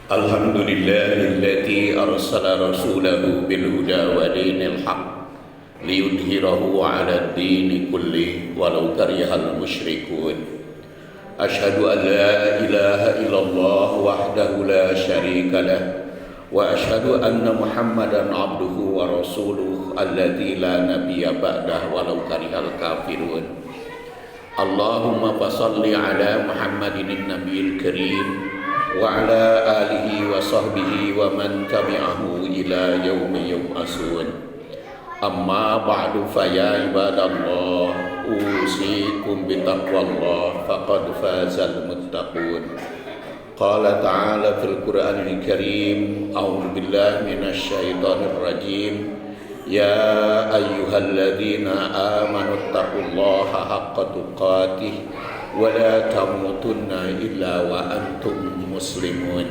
Alhamdulillahilladzi arsala rasulahu bil huda wa dinil haq liyudhhirahu 'ala ad-dini kulli walau karihal musyrikun. Asyhadu an la ilaha illallah wahdahu la syarika lah wa asyhadu anna Muhammadan 'abduhu wa rasuluhu alladzi la nabiyya ba'dahu walau karihal kafirun. Allahumma fashalli 'ala Muhammadin nabiyil karim wa ala alihi wa sahbihi wa man tabi'ahu ila yaumi yub'atsun. Amma ba'du fa ya ibadallah usikum bitaqwallah faqad fazal muttaqun. Qala ta'ala fil Qur'anil Karim, a'udzu billahi minasy syaithanir rajim. Ya ayyuhalladzina amanu taqullaha haqqa tuqatih wa la tamutunna illa wa antum muslimun.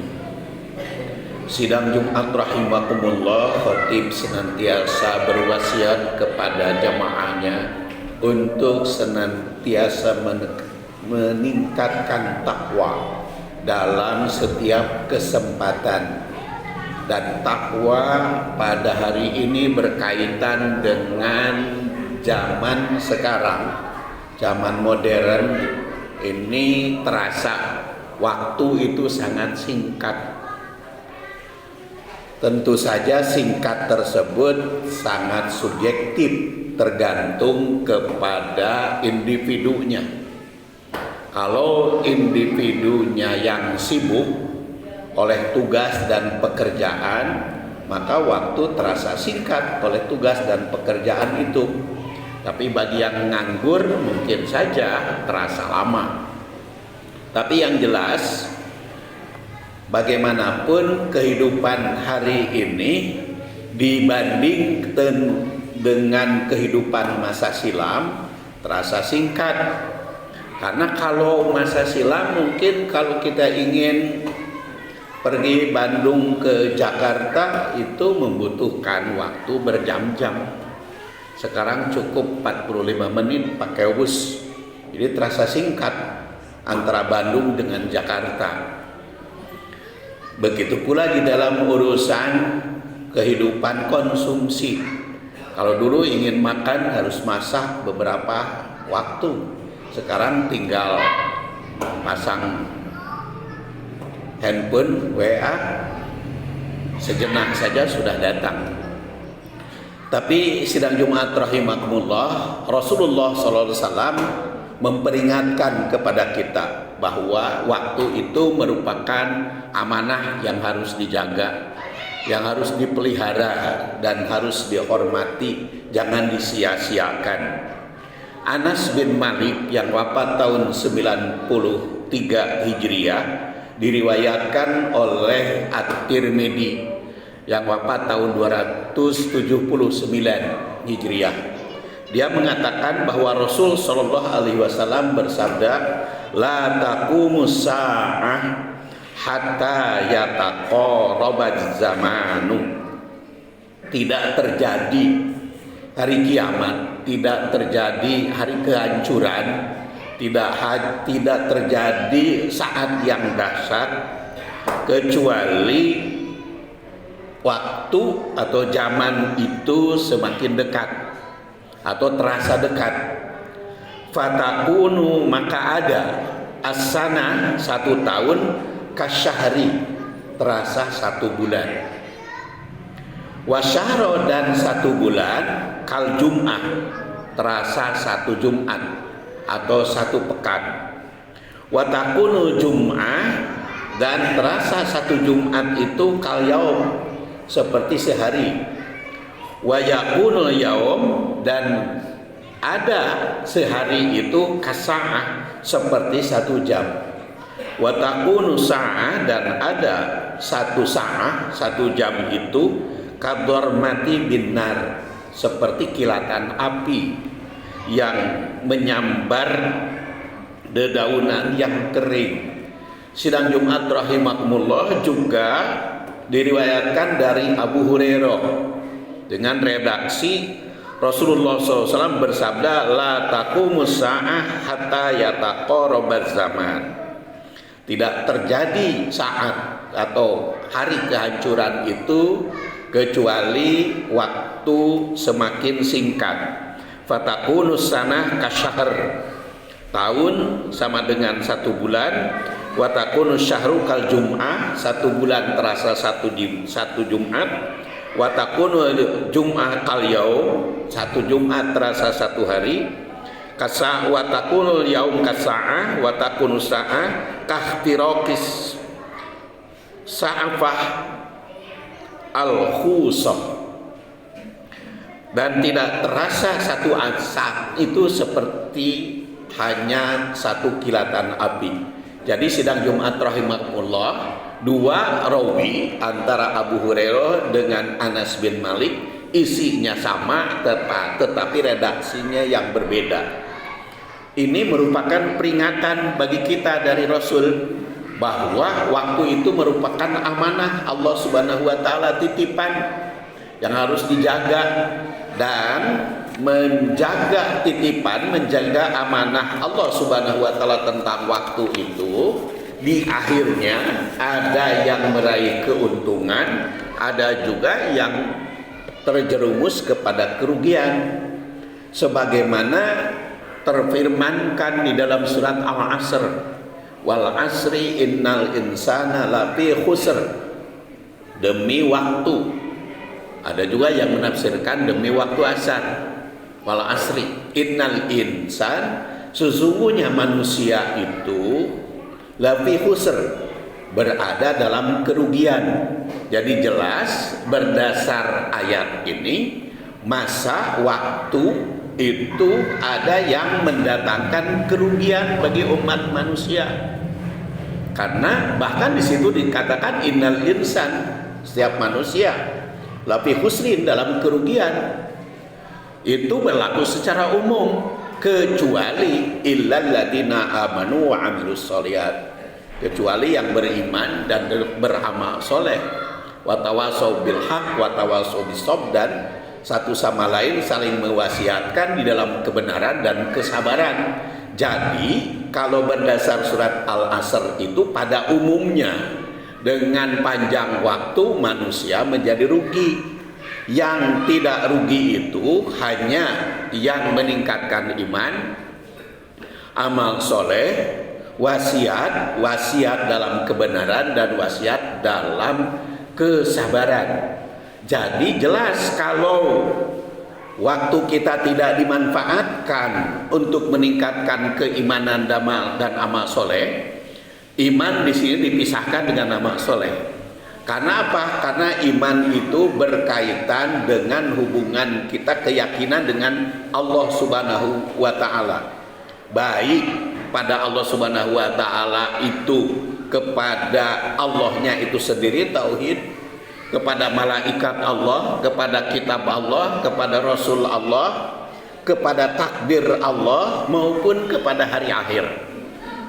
Sidang Jumat rahimakumullah, khatib senantiasa berwasiat kepada jamaahnya untuk senantiasa meningkatkan takwa dalam setiap kesempatan. Dan takwa pada hari ini berkaitan dengan zaman sekarang, zaman modern ini terasa waktu itu sangat singkat. Tentu saja singkat tersebut sangat subjektif, tergantung kepada individunya. Kalau individunya yang sibuk oleh tugas dan pekerjaan, maka waktu terasa singkat oleh tugas dan pekerjaan itu. Tapi bagi yang nganggur mungkin saja terasa lama. Tapi yang jelas, bagaimanapun kehidupan hari ini dibanding dengan kehidupan masa silam terasa singkat. Karena kalau masa silam mungkin kalau kita ingin pergi Bandung ke Jakarta itu membutuhkan waktu berjam-jam. Sekarang cukup 45 menit pakai bus. Jadi terasa singkat antara Bandung dengan Jakarta. Begitu pula di dalam urusan kehidupan konsumsi. Kalau dulu ingin makan harus masak beberapa waktu. Sekarang tinggal pasang handphone, WA, sejenak saja sudah datang. Tapi sidang Jumat rahimakumullah, Rasulullah SAW memperingatkan kepada kita bahwa waktu itu merupakan amanah yang harus dijaga, yang harus dipelihara dan harus dihormati, jangan disia-siakan. Anas bin Malik yang wafat tahun 93 Hijriah diriwayatkan oleh At-Tirmidzi yang wafat tahun 279 Hijriah. Dia mengatakan bahwa Rasul sallallahu alaihi wasallam bersabda, la taqumus sa'ah hatta yataqarabaz zamanu. Tidak terjadi hari kiamat, tidak terjadi hari kehancuran, tidak terjadi saat yang dahsyat kecuali waktu atau zaman itu semakin dekat atau terasa dekat. Fatakunu, maka ada as-sana, 1 tahun, kasyahri, terasa 1 bulan. Wasyahro, dan 1 bulan, kal jum'ah, terasa 1 Jumat atau 1 pekan. Watakunu jum'ah, dan terasa 1 Jumat itu kal yaum, seperti sehari. Wa yakunu yaum, dan ada sehari itu kasa'ah, seperti 1 jam. Wa takunu sa'ah, dan ada 1 sa'ah, 1 jam itu kadormati binar, seperti kilatan api yang menyambar dedaunan yang kering. Sidang Jumat rahimakumullah juga diriwayatkan dari Abu Hurairah dengan redaksi Rasulullah SAW bersabda, la taqumus sa'ah hatta yataqarabaz zaman. Tidak terjadi saat atau hari kehancuran itu kecuali waktu semakin singkat. Fatakunus sanah kasyahr, tahun sama dengan 1 bulan. Watakunus syahru kal jum'ah, 1 bulan terasa satu Jumat. Watakunul jum'ah kal yaum, 1 Jumat terasa 1 hari. Kasa watakunul yaum kasa'ah, watakunus sa'ah kahtirokis sa'afah al-khusah. Dan tidak terasa satu saat itu seperti hanya 1 kilatan api. Jadi sidang Jumat rahimahullah, 2 rawi antara Abu Hurairah dengan Anas bin Malik, isinya sama tetapi redaksinya yang berbeda. Ini merupakan peringatan bagi kita dari Rasul bahwa waktu itu merupakan amanah Allah Subhanahu wa taala, titipan yang harus dijaga. Dan menjaga titipan, menjaga amanah Allah Subhanahu wa taala tentang waktu itu, di akhirnya ada yang meraih keuntungan, ada juga yang terjerumus kepada kerugian, sebagaimana terfirmankan di dalam surat Al-Asr, wal asri innal insana lafi khusr, demi waktu. Ada juga yang menafsirkan demi waktu asar, wal asri innal insan, sesungguhnya manusia itu lafi khusr, berada dalam kerugian. Jadi jelas berdasar ayat ini, masa waktu itu ada yang mendatangkan kerugian bagi umat manusia. Karena bahkan di situ dikatakan innal insan, setiap manusia lafi khusrin, dalam kerugian. Itu berlaku secara umum, kecuali illal ladina amanu wa amilus sholihat, kecuali yang beriman dan beramal soleh, watawasau bil haq watawasau bisob, dan satu sama lain saling mewasiatkan di dalam kebenaran dan kesabaran. Jadi kalau berdasar surat Al-Asr itu pada umumnya, dengan panjang waktu manusia menjadi rugi. Yang tidak rugi itu hanya yang meningkatkan iman, amal soleh, wasiat dalam kebenaran, dan wasiat dalam kesabaran. Jadi jelas kalau waktu kita tidak dimanfaatkan untuk meningkatkan keimanan dan amal soleh, iman di sini dipisahkan dengan amal soleh. Karena apa? Karena iman itu berkaitan dengan hubungan kita, keyakinan dengan Allah Subhanahu wa taala. Baik pada Allah Subhanahu wa taala itu, kepada Allahnya itu sendiri tauhid, kepada malaikat Allah, kepada kitab Allah, kepada Rasul Allah, kepada takdir Allah, maupun kepada hari akhir.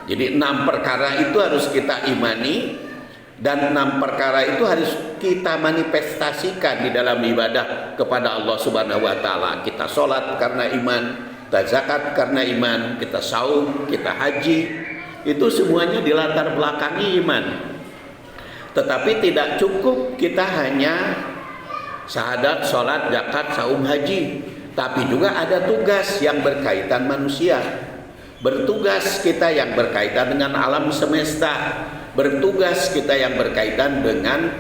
Jadi 6 perkara itu harus kita imani, dan 6 perkara itu harus kita manifestasikan di dalam ibadah kepada Allah Subhanahu wa taala. Kita sholat karena iman, kita zakat karena iman, kita saum, kita haji, itu semuanya dilatar belakangi iman. Tetapi tidak cukup kita hanya syahadat, sholat, zakat, saum, haji, tapi juga ada tugas yang berkaitan manusia. Bertugas kita yang berkaitan dengan alam semesta, bertugas kita yang berkaitan dengan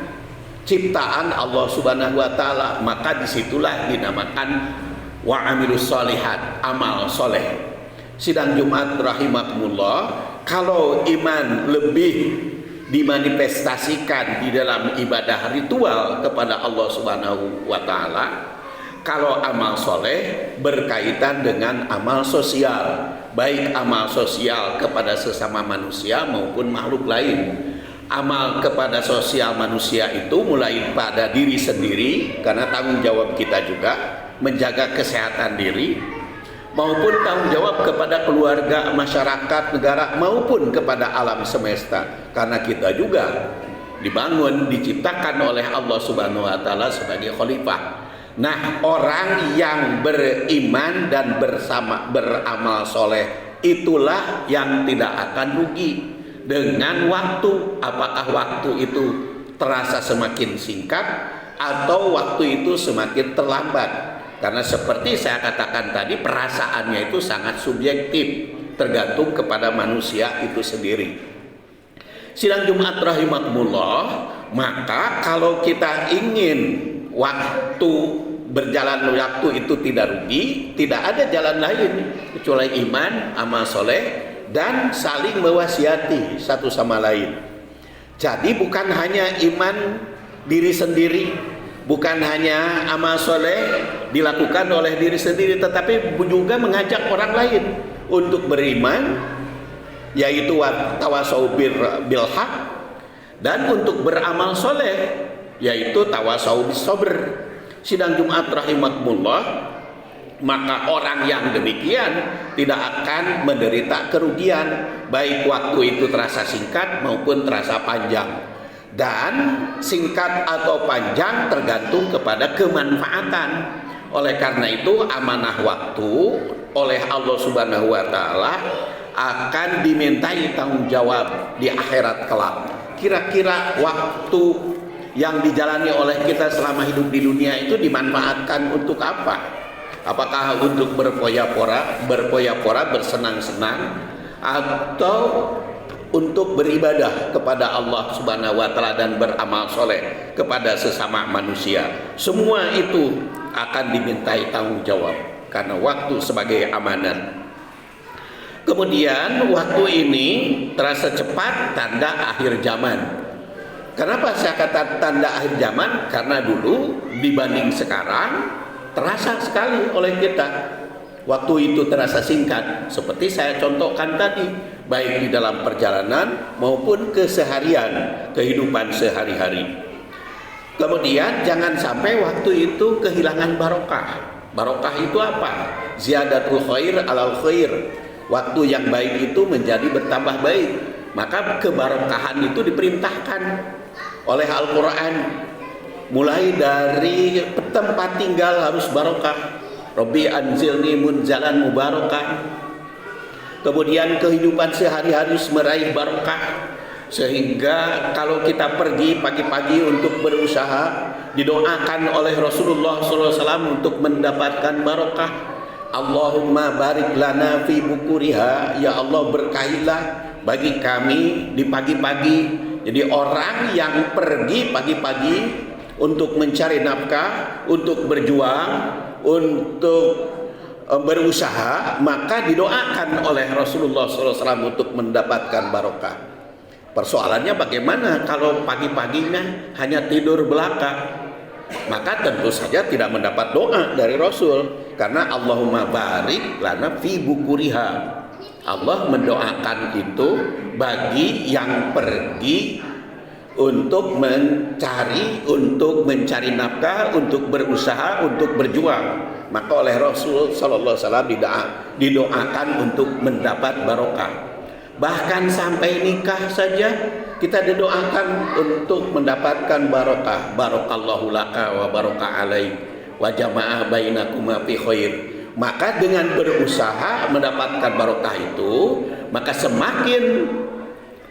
ciptaan Allah Subhanahu wa taala. Maka disitulah dinamakan wa amilus sholihat, amal soleh. Sidang Jumat rahimakumullah, kalau iman lebih dimanifestasikan di dalam ibadah ritual kepada Allah Subhanahu wa taala, kalau amal soleh berkaitan dengan amal sosial, baik amal sosial kepada sesama manusia maupun makhluk lain. Amal kepada sosial manusia itu mulai pada diri sendiri, karena tanggung jawab kita juga menjaga kesehatan diri, maupun tanggung jawab kepada keluarga, masyarakat, negara, maupun kepada alam semesta, karena kita juga dibangun, diciptakan oleh Allah Subhanahu wa taala sebagai khalifah. Nah, orang yang beriman dan beramal soleh itulah yang tidak akan rugi. dengan waktu. Apakah waktu itu terasa semakin singkat atau waktu itu semakin terlambat? Karena seperti saya katakan tadi, perasaannya itu sangat subjektif, tergantung kepada manusia itu sendiri. Sidang Jumat rahimakumullah, maka kalau kita ingin waktu berjalan waktu itu tidak rugi, tidak ada jalan lain kecuali iman, amal soleh, dan saling mewasiati satu sama lain. Jadi bukan hanya iman diri sendiri, bukan hanya amal soleh dilakukan oleh diri sendiri, tetapi juga mengajak orang lain untuk beriman, yaitu tawasau bil haq, dan untuk beramal soleh, yaitu tawasau bis sabr. Sidang Jumat rahimakumullah, maka orang yang demikian tidak akan menderita kerugian, baik waktu itu terasa singkat maupun terasa panjang. Dan singkat atau panjang tergantung kepada kemanfaatan. Oleh karena itu, amanah waktu oleh Allah Subhanahu wa taala akan dimintai tanggung jawab di akhirat kelak. Kira-kira waktu yang dijalani oleh kita selama hidup di dunia itu dimanfaatkan untuk apa? Apakah untuk berpoya-pora, bersenang-senang, atau untuk beribadah kepada Allah Subhanahu wa taala dan beramal soleh kepada sesama manusia? Semua itu akan dimintai tanggung jawab karena waktu sebagai amanat. Kemudian waktu ini terasa cepat, tanda akhir zaman. Kenapa saya kata tanda akhir zaman? Karena dulu dibanding sekarang terasa sekali oleh kita. Waktu itu terasa singkat, seperti saya contohkan tadi, baik di dalam perjalanan maupun keseharian, kehidupan sehari-hari. Kemudian jangan sampai waktu itu kehilangan barokah. Barokah itu apa? Ziyadatul khair alal khair. Waktu yang baik itu menjadi bertambah baik. Maka kebarokahan itu diperintahkan oleh Al-Quran. Mulai dari tempat tinggal harus barokah. Rabbi anzilni munzalan mubarakah. Kemudian kehidupan sehari-hari meraih barokah. Sehingga kalau kita pergi pagi-pagi untuk berusaha, didoakan oleh Rasulullah SAW untuk mendapatkan barokah. Allahumma barik lana fi bukuriha, ya Allah berkahilah bagi kami di pagi-pagi. Jadi orang yang pergi pagi-pagi untuk mencari nafkah, untuk berjuang, untuk berusaha, maka didoakan oleh Rasulullah SAW untuk mendapatkan barokah. Persoalannya bagaimana kalau pagi-paginya hanya tidur belaka? Maka tentu saja tidak mendapat doa dari Rasul, karena Allahumma barik lana fi bukuriha. Allah mendoakan itu bagi yang pergi untuk mencari nafkah, untuk berusaha, untuk berjuang. Maka oleh Rasul sallallahu alaihi wasallam didoakan untuk mendapat barokah. Bahkan sampai nikah saja kita didoakan untuk mendapatkan barokah. Barokallahu laka wa barokah alaik wa jama'a bainakuma fi khair. Maka dengan berusaha mendapatkan barokah itu, maka semakin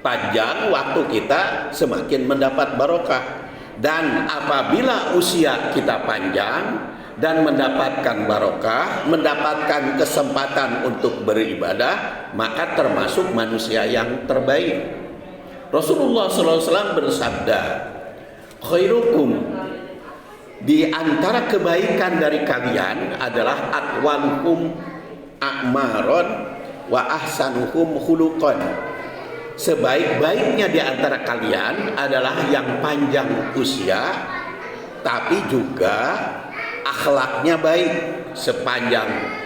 panjang waktu kita, semakin mendapat barokah. Dan apabila usia kita panjang dan mendapatkan barokah, mendapatkan kesempatan untuk beribadah, maka termasuk manusia yang terbaik. Rasulullah SAW bersabda, khairukum, di antara kebaikan dari kalian adalah atwalukum a'maron wa ahsanuhum khuluqan. Sebaik-baiknya di antara kalian adalah yang panjang usia, tapi juga akhlaknya baik.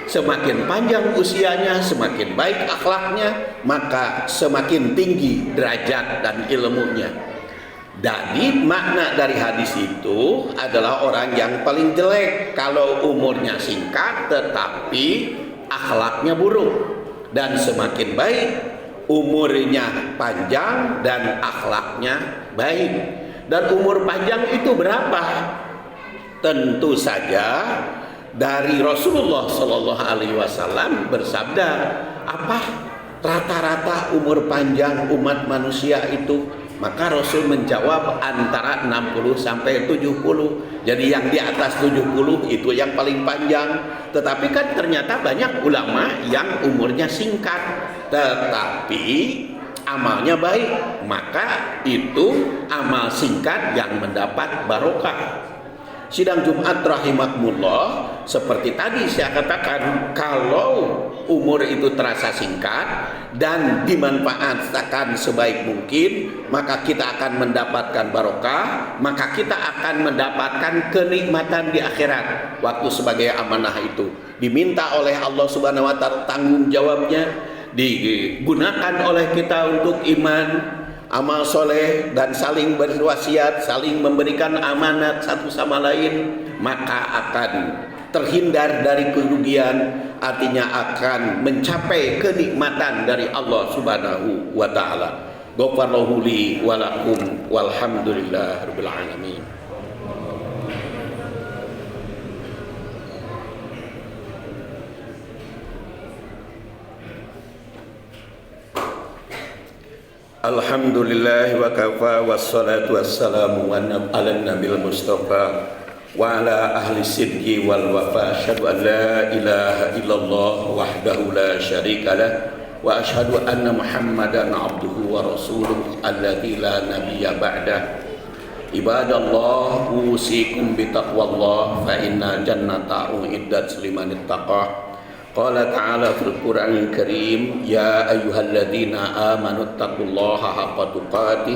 Semakin panjang usianya, semakin baik akhlaknya, maka semakin tinggi derajat dan ilmunya. Jadi makna dari hadis itu adalah orang yang paling jelek kalau umurnya singkat tetapi akhlaknya buruk, dan semakin baik umurnya panjang dan akhlaknya baik. Dan umur panjang itu berapa? Tentu saja dari Rasulullah Sallallahu Alaihi Wasallam bersabda, apa rata-rata umur panjang umat manusia itu? Maka Rasul menjawab antara 60 sampai 70. Jadi yang di atas 70 itu yang paling panjang. Tetapi kan ternyata banyak ulama yang umurnya singkat tetapi amalnya baik. Maka itu amal singkat yang mendapat barokah. Sidang Jumat rahimakumullah, seperti tadi saya katakan, kalau umur itu terasa singkat dan dimanfaatkan sebaik mungkin, maka kita akan mendapatkan barokah, maka kita akan mendapatkan kenikmatan di akhirat. Waktu sebagai amanah itu diminta oleh Allah Subhanahu wa taala, tanggung jawabnya digunakan oleh kita untuk iman, amal soleh, dan saling berwasiat, saling memberikan amanat satu sama lain, maka akan terhindar dari kerugian, artinya akan mencapai kenikmatan dari Allah Subhanahu wa taala. Ghafarallahu li wa lakum walhamdulillahirabbil alamin. Alhamdulillah wa kafa wassalatu wassalamu ala nabil mustafa wa ala ahli sidqi wal wafa. Asyhadu an la ilaha illallah wahdahu la syarika lah wa asyhadu anna muhammadan abduhu wa rasuluh alladzi la nabiyya ba'dah. Ibadallah, usikum bitaqwallah fa inna jannata uiddat liman ittaqah. Qala ta'ala fil Qur'anil Karim, ya ayyuhalladzina amanu taqullaha haqqa tuqatih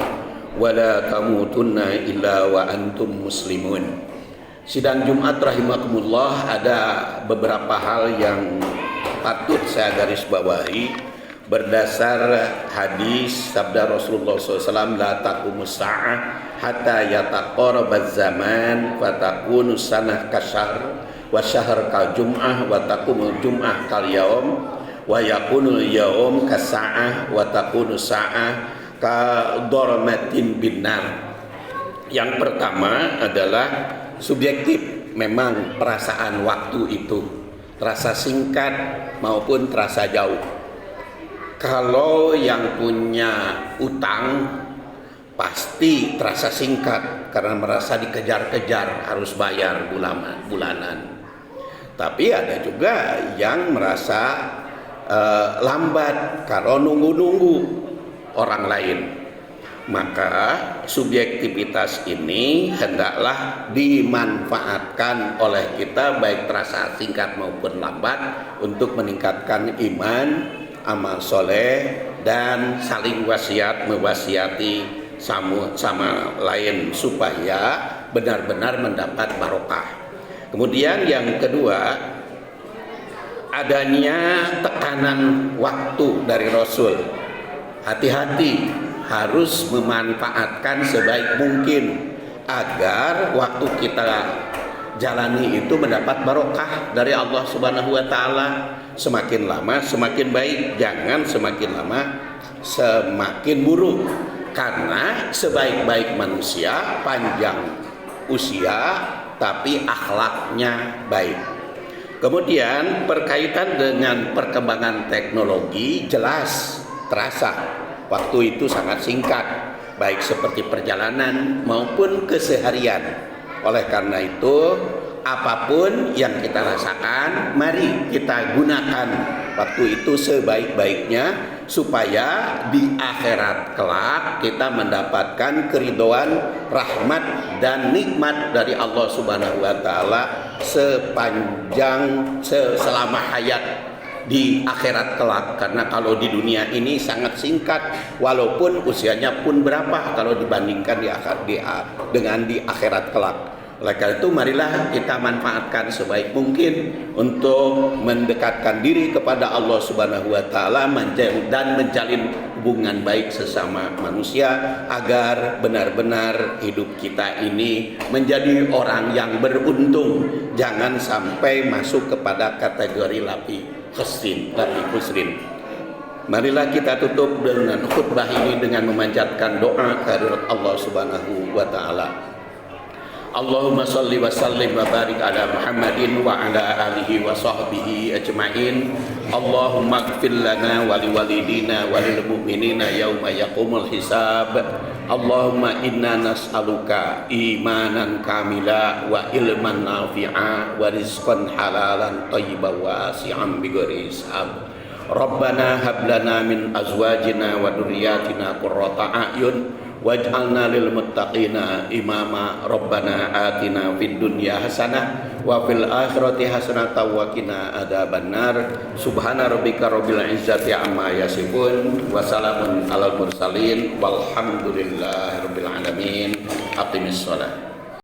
wa la tamutunna illa wa antum muslimun. Sidang Jumat rahimakumullah, ada beberapa hal yang patut saya garis bawahi berdasar hadis sabda Rasulullah SAW, la taqumus sa'ah hatta yataqarabaz zaman fa takunu sanah kasyar wa syahr kal jum'ah wa takumul jum'ah kal yaum wa yakunul yaum kasa'ah wa takunu sa'ah ka dormatin binar. Yang pertama adalah subjektif, memang perasaan waktu itu terasa singkat maupun terasa jauh. Kalau yang punya utang pasti terasa singkat karena merasa dikejar-kejar, harus bayar bulanan. Tapi ada juga yang merasa lambat kalau nunggu-nunggu orang lain. Maka subjektivitas ini hendaklah dimanfaatkan oleh kita, baik terasa singkat maupun lambat, untuk meningkatkan iman, amal soleh, dan saling wasiat mewasiati sama lain supaya benar-benar mendapat barokah. Kemudian yang kedua, adanya tekanan waktu dari Rasul. Hati-hati, harus memanfaatkan sebaik mungkin agar waktu kita jalani itu mendapat barokah dari Allah Subhanahu wa taala. Semakin lama semakin baik, jangan semakin lama semakin buruk. Karena sebaik-baik manusia panjang usia tapi akhlaknya baik. Kemudian berkaitan dengan perkembangan teknologi, jelas terasa waktu itu sangat singkat, baik seperti perjalanan maupun keseharian. Oleh karena itu, apapun yang kita rasakan, mari kita gunakan waktu itu sebaik-baiknya supaya di akhirat kelak kita mendapatkan keridhaan, rahmat, dan nikmat dari Allah Subhanahu wa taala selama hayat di akhirat kelak. Karena kalau di dunia ini sangat singkat, walaupun usianya pun berapa kalau dibandingkan dengan di akhirat kelak. Oleh karena itu, marilah kita manfaatkan sebaik mungkin untuk mendekatkan diri kepada Allah Subhanahu wa taala dan menjalin hubungan baik sesama manusia agar benar-benar hidup kita ini menjadi orang yang beruntung. Jangan sampai masuk kepada kategori lapi khusrin. Marilah kita tutup dengan khutbah ini dengan memanjatkan doa kehadirat Allah Subhanahu wa taala. Allahumma salli wa sallim wa barik ala Muhammadin wa ala alihi wa sahbihi ajma'in. Allahumma ighfir lana wa liwalidina wa lil mu'minina yauma yaqumul hisab. Allahumma inna nas'aluka imanan kamila wa ilman nafi'a wa rizqan halalan thayyiban wasi'an bighairi hisab. Rabbana hab lana min azwajina wa dhurriyyatina qurrata a'yun waj'alna lil muttaqina imama. Rabbana atina fid dunya hasanah wa fil akhirati hasanah wa qina adzabannar. Subhana rabbika rabbil izzati amma yasifun wa salamun alal mursalin walhamdulillahi rabbil alamin. Aqimis shalah.